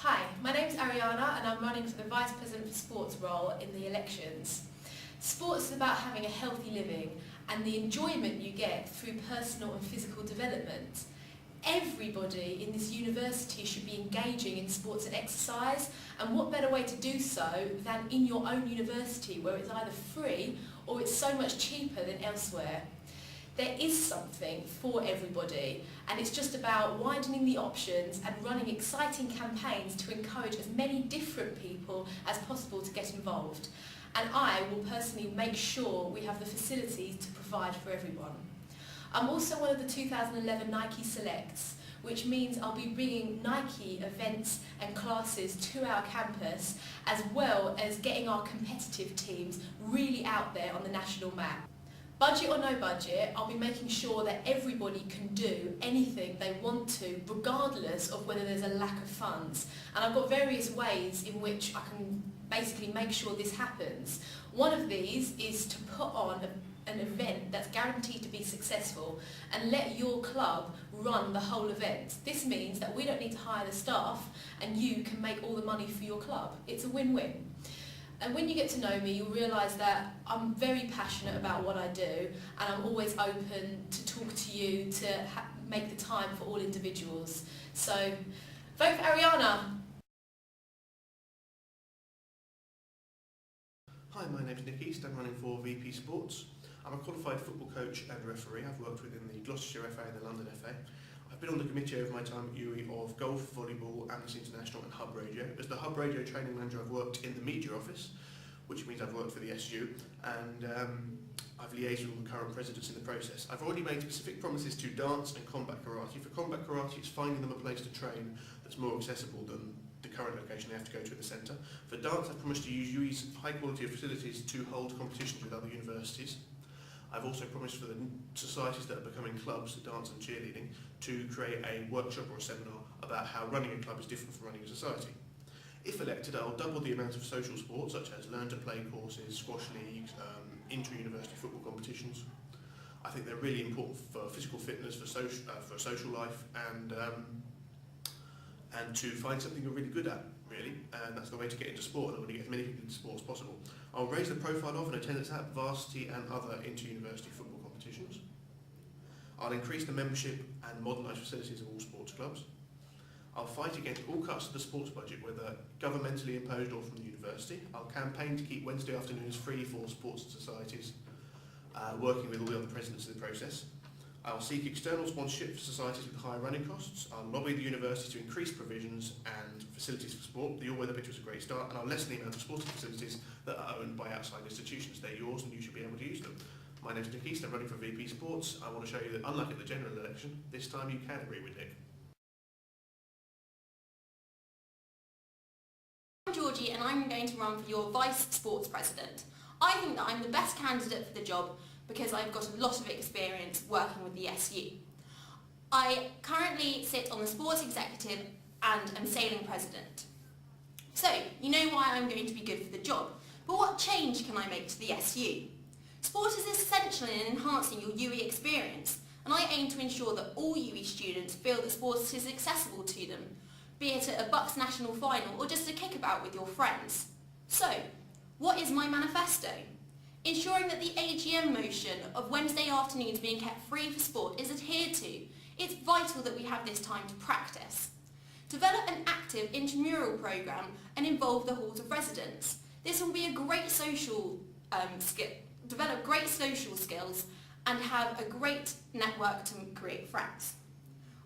Hi, my name's Ariana and I'm running for the Vice President for Sports role in the elections. Sports is about having a healthy living and the enjoyment you get through personal and physical development. Everybody in this university should be engaging in sports and exercise, and what better way to do so than in your own university where it's either free or it's so much cheaper than elsewhere. There is something for everybody, and it's just about widening the options and running exciting campaigns to encourage as many different people as possible to get involved. And I will personally make sure we have the facilities to provide for everyone. I'm also one of the 2011 Nike Selects, which means I'll be bringing Nike events and classes to our campus, as well as getting our competitive teams really out there on the national map. Budget or no budget, I'll be making sure that everybody can do anything they want to, regardless of whether there's a lack of funds. And I've got various ways in which I can basically make sure this happens. One of these is to put on an event that's guaranteed to be successful and let your club run the whole event. This means that we don't need to hire the staff and you can make all the money for your club. It's a win-win. And when you get to know me, you'll realise that I'm very passionate about what I do, and I'm always open to talk to you to make the time for all individuals. So, vote for Ariana! Hi, my name's Nikki, I'm running for VP Sports. I'm a qualified football coach and referee. I've worked within the Gloucestershire FA and the London FA. I've been on the committee over my time at UE of golf, volleyball, Amnesty International and Hub Radio. As the Hub Radio training manager, I've worked in the media office, which means I've worked for the SU, and I've liaised with all the current presidents in the process. I've already made specific promises to dance and combat karate. For combat karate, it's finding them a place to train that's more accessible than the current location they have to go to at the centre. For dance, I've promised to use UE's high quality of facilities to hold competitions with other universities. I've also promised for the societies that are becoming clubs, dance and cheerleading, to create a workshop or a seminar about how running a club is different from running a society. If elected, I'll double the amount of social sports, such as learn to play courses, squash leagues, inter-university football competitions. I think they're really important for physical fitness, for social life, and to find something you're really good at, really, and that's the way to get into sport, and I want to get as many people into sport as possible. I'll raise the profile of and attendance at varsity and other inter-university football competitions. I'll increase the membership and modernise facilities of all sports clubs. I'll fight against all cuts to the sports budget, whether governmentally imposed or from the university. I'll campaign to keep Wednesday afternoons free for sports and societies, working with all the other presidents in the process. I'll seek external sponsorship for societies with higher running costs. I'll lobby the university to increase provisions and facilities for sport. The all-weather pitch was a great start, and I'll lessen the amount of sporting facilities that are owned by outside institutions. They're yours and you should be able to use them. My name's Nikki, I'm running for VP Sports. I want to show you that, unlike at the general election, this time you can agree with Nick. I'm Georgie and I'm going to run for your Vice Sports President. I think that I'm the best candidate for the job because I've got a lot of experience working with the SU. I currently sit on the Sports Executive and am Sailing President. So, you know why I'm going to be good for the job, but what change can I make to the SU? Sport is essential in enhancing your UE experience, and I aim to ensure that all UE students feel that sport is accessible to them, be it at a Bucks national final or just a kickabout with your friends. So, what is my manifesto? Ensuring that the AGM motion of Wednesday afternoons being kept free for sport is adhered to. It's vital that we have this time to practice. Develop an active intramural programme and involve the halls of residence. This will be a great social develop great social skills and have a great network to create friends.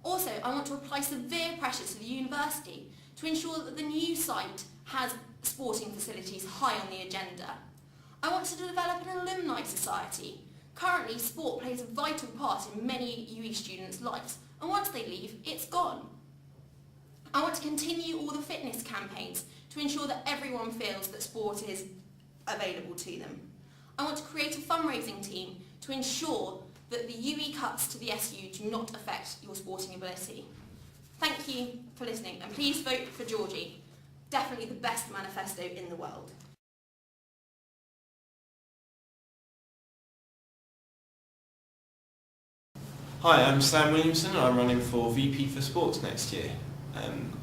Also, I want to apply severe pressure to the university to ensure that the new site has sporting facilities high on the agenda. I want to develop an alumni society. Currently, sport plays a vital part in many UE students' lives, and once they leave, it's gone. I want to continue all the fitness campaigns to ensure that everyone feels that sport is available to them. I want to create a fundraising team to ensure that the UE cuts to the SU do not affect your sporting ability. Thank you for listening, and please vote for Georgie. Definitely the best manifesto in the world. Hi, I'm Sam Williamson and I'm running for VP for Sports next year.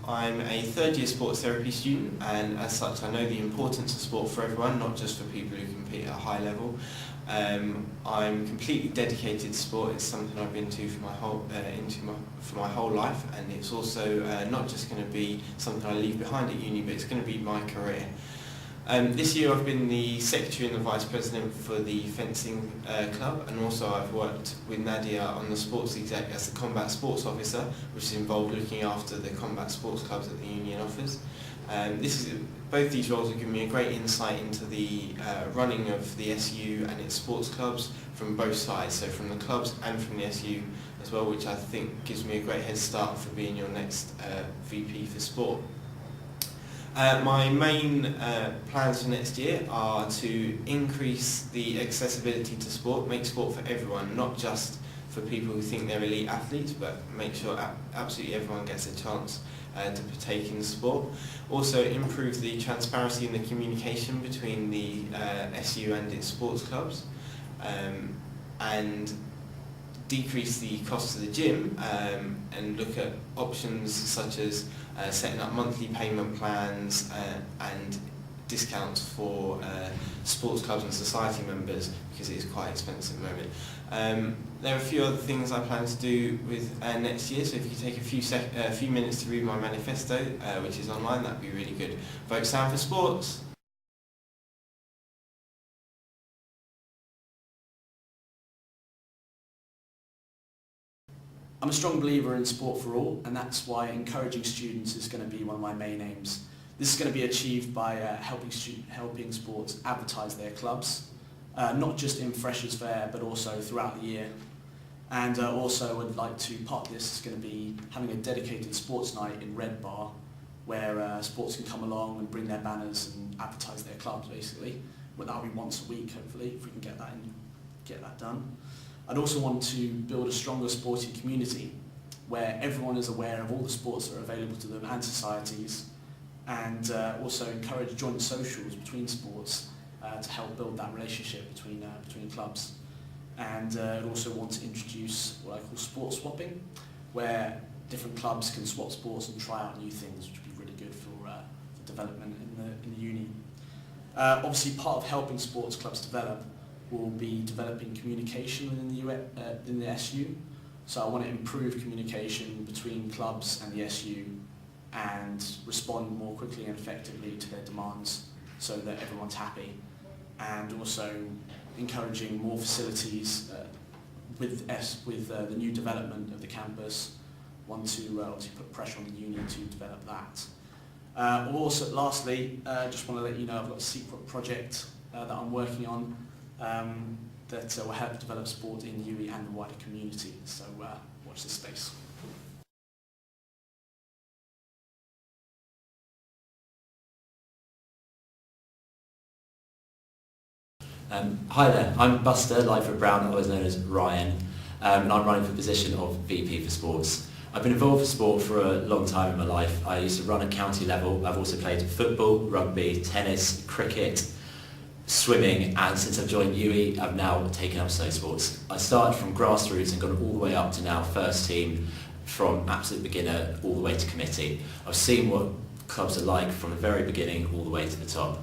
I'm a third year sports therapy student, and as such I know the importance of sport for everyone, not just for people who compete at a high level. I'm completely dedicated to sport. It's something I've been to for my whole life, and it's also not just going to be something I leave behind at uni, but it's going to be my career. This year I've been the secretary and the vice president for the fencing club, and also I've worked with Nadia on the sports exec as the combat sports officer, which is involved looking after the combat sports clubs that the union offers. Both these roles have given me a great insight into the running of the SU and its sports clubs from both sides, so from the clubs and from the SU as well, which I think gives me a great head start for being your next VP for sport. My main plans for next year are to increase the accessibility to sport, make sport for everyone, not just for people who think they're elite athletes, but make sure absolutely everyone gets a chance to partake in sport. Also improve the transparency and the communication between the SU and its sports clubs, and decrease the cost of the gym, and look at options such as setting up monthly payment plans and discounts for sports clubs and society members, because it is quite expensive at the moment. There are a few other things I plan to do with next year, so if you could take a few minutes to read my manifesto, which is online, that would be really good. Vote Sam for sports! I'm a strong believer in sport for all, and that's why encouraging students is going to be one of my main aims. This is going to be achieved by helping sports advertise their clubs, not just in Freshers' Fair but also throughout the year. And also I'd like to, part of this is going to be having a dedicated sports night in Red Bar, where sports can come along and bring their banners and advertise their clubs basically. But that'll be once a week hopefully, if we can get that done. I'd also want to build a stronger sporting community where everyone is aware of all the sports that are available to them and societies, and also encourage joint socials between sports to help build that relationship between clubs. And I'd also want to introduce what I call sport swapping, where different clubs can swap sports and try out new things, which would be really good for development in the uni. Obviously part of helping sports clubs develop will be developing communication within the SU. So I want to improve communication between clubs and the SU and respond more quickly and effectively to their demands so that everyone's happy. And also encouraging more facilities with the new development of the campus. Want to obviously put pressure on the union to develop that. Also, lastly, just want to let you know I've got a secret project that I'm working on that will help develop sport in UE and the wider community, so watch this space. Hi there, I'm Buster Lightfoot Brown, otherwise known as Ryan, and I'm running for the position of VP for Sports. I've been involved with sport for a long time in my life. I used to run at county level. I've also played football, rugby, tennis, cricket, swimming, and since I've joined UE, I've now taken up snow sports. I started from grassroots and gone all the way up to now first team, from absolute beginner all the way to committee. I've seen what clubs are like from the very beginning all the way to the top.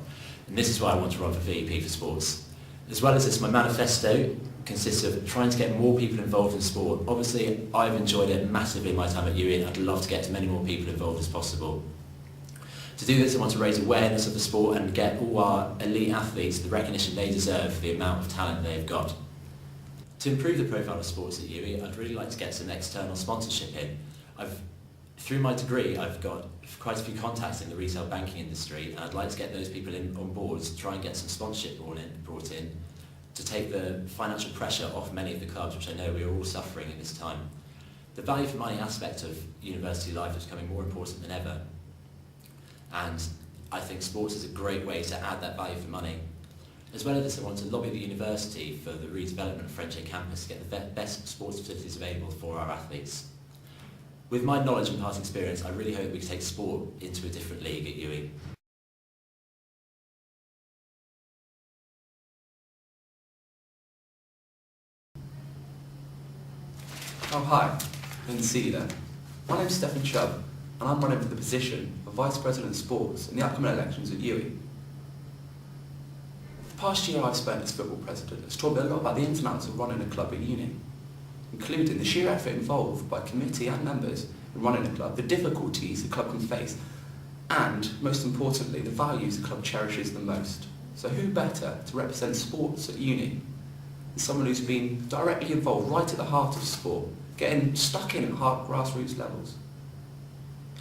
And this is why I want to run for VP for Sports. As well as this, my manifesto consists of trying to get more people involved in sport. Obviously, I've enjoyed it massively in my time at UE, and I'd love to get as many more people involved as possible. To do this, I want to raise awareness of the sport and get all our elite athletes the recognition they deserve for the amount of talent they've got. To improve the profile of sports at UE, I'd really like to get some external sponsorship in. Through my degree, I've got quite a few contacts in the retail banking industry, and I'd like to get those people on board to try and get some sponsorship brought in to take the financial pressure off many of the clubs, which I know we are all suffering in this time. The value for money aspect of university life is becoming more important than ever, and I think sports is a great way to add that value for money. As well as this, I want to lobby the university for the redevelopment of French campus to get the best sports facilities available for our athletes. With my knowledge and past experience, I really hope we can take sport into a different league at UE. Oh hi, didn't see you there. My name's Stephen Chubb. and I'm running for the position of Vice President of Sports in the upcoming elections at UWE. The past year I've spent as football president has taught me a lot about the ins and outs of running a club at uni, including the sheer effort involved by committee and members in running a club, the difficulties the club can face, and, most importantly, the values the club cherishes the most. So who better to represent sports at uni than someone who's been directly involved right at the heart of sport, getting stuck in at grassroots levels.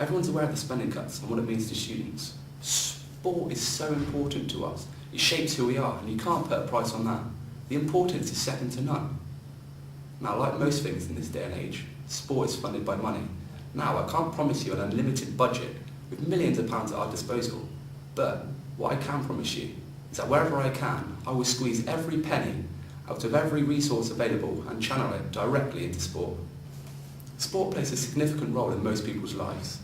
Everyone's aware of the spending cuts and what it means to students. Sport is so important to us. It shapes who we are, and you can't put a price on that. The importance is second to none. Now, like most things in this day and age, sport is funded by money. Now, I can't promise you an unlimited budget with millions of pounds at our disposal, but what I can promise you is that wherever I can, I will squeeze every penny out of every resource available and channel it directly into sport. Sport plays a significant role in most people's lives,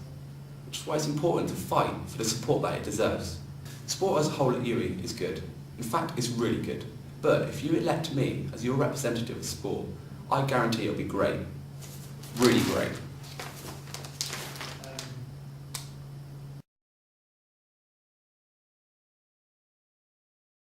which is why it's important to fight for the support that it deserves. Sport as a whole at UWE is good. In fact, it's really good. But if you elect me as your representative of sport, I guarantee it'll be great. Really great.